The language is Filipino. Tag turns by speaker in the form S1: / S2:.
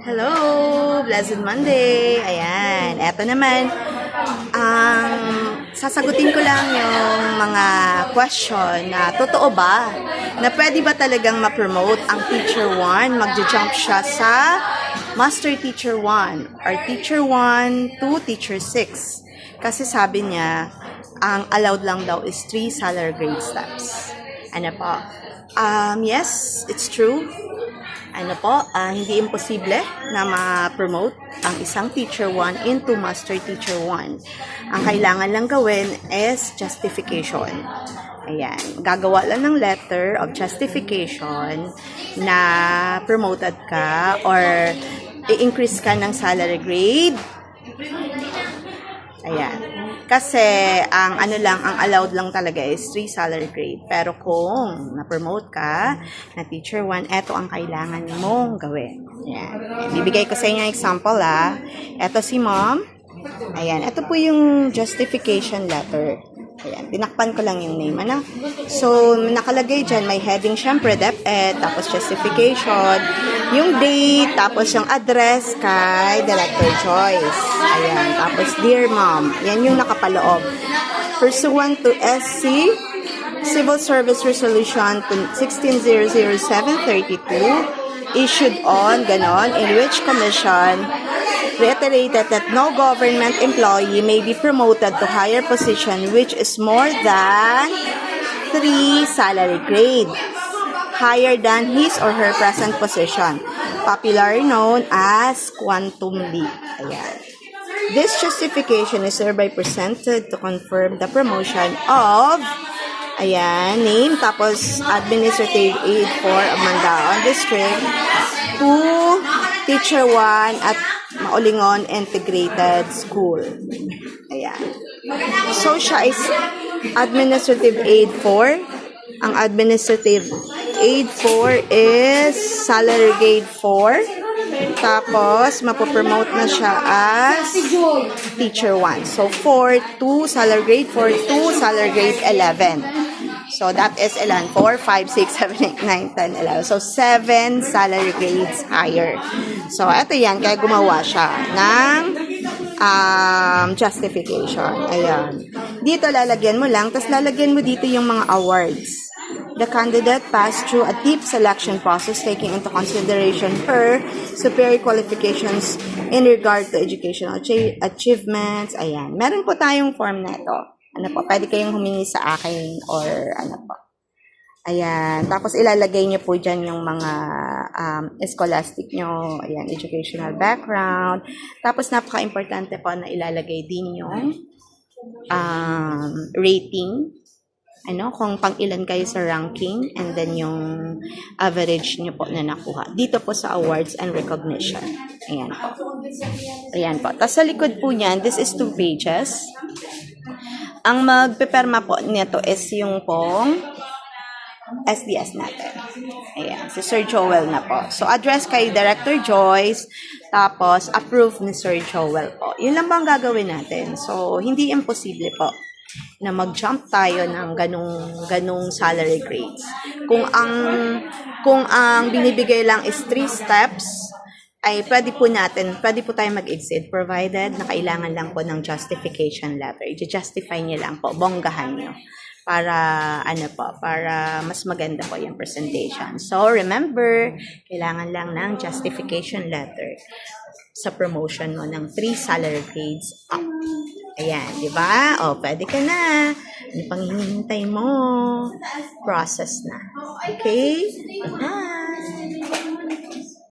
S1: Hello! Blessed Monday! Ayan, eto naman. Sasagutin ko lang yung mga question na totoo ba na pwede ba talagang ma-promote ang Teacher 1? Magja-jump siya sa Master Teacher 1 or Teacher 1 to Teacher 6. Kasi sabi niya, ang allowed lang daw is 3 salary grade steps. Ano po? Yes, it's true. Hindi imposible na ma-promote ang isang Teacher 1 into Master Teacher 1. Ang kailangan lang gawin is justification. Ayan, gagawa lang ng letter of justification na promoted ka or i-increase ka ng salary grade. Ayan. Kasi ang allowed lang talaga is 3 salary grade. Pero kung na-promote ka na Teacher 1, eto ang kailangan mong gawin. Ayan. Bibigay ko sa inyo ang example Eto si Mom. Ayan. Ito po yung justification letter. Ayan. Tinakpan ko lang yung name. So, nakalagay dyan, may heading syempre, DepEd, tapos justification, yung date, tapos yung address kay Director Joyce. Ayan. Tapos, Dear Mom. Yan yung nakapaloob. Pursuant to SC, Civil Service Resolution 16-00732, issued on, ganon, in which Commission reiterated that no government employee may be promoted to higher position which is more than 3 salary grade higher than his or her present position, popularly known as quantum leap. Ayan. This justification is hereby presented to confirm the promotion of name, tapos Administrative Aid for Mandaon District to Teacher 1 at Maulingon Integrated School. Ayan. So, siya is Administrative Aid 4. Ang Administrative Aid 4 is Salary Grade 4. Tapos, mapopromote na siya as Teacher 1. So, 4 to Salary Grade 4 to Salary Grade 11. So, that is 4, 5, 6, 7, 8, 9, 10, 11. So, 7 salary grades higher. So, ito yan. Kaya gumawa siya ng justification. Ayan. Dito, lalagyan mo lang. Tapos, lalagyan mo dito yung mga awards. The candidate passed through a deep selection process taking into consideration her superior qualifications in regard to educational achievements. Ayan. Meron po tayong form na ito. Pwede kayong humingi sa akin or Ayan. Tapos, ilalagay niyo po dyan yung mga scholastic nyo. Ayan, educational background. Tapos, napaka-importante po na ilalagay din yung rating. Kung pang ilan kayo sa ranking. And then, yung average nyo po na nakuha. Dito po sa awards and recognition. Ayan po. Ayan po. Tapos, sa likod po niyan, this is 2 pages. Ang magpeperma po nito is yung pong SDS natin. Ayan, si Sir Joel na po. So, address kay Director Joyce, tapos approve ni Sir Joel po. Yun lang ba ang gagawin natin? So, hindi imposible po na mag-jump tayo ng ganung salary grades. Kung ang binibigay lang is 3 steps, ay pwede po tayo mag-exceed provided na kailangan lang po ng justification letter. I-justify niyo lang po, bonggahan niyo para para mas maganda po yung presentation. So remember, kailangan lang ng justification letter sa promotion mo ng 3 salary grades up. Ayan, di ba? Pwede ka na. Ano pang hinihintay mo? Process na. Okay? Bye!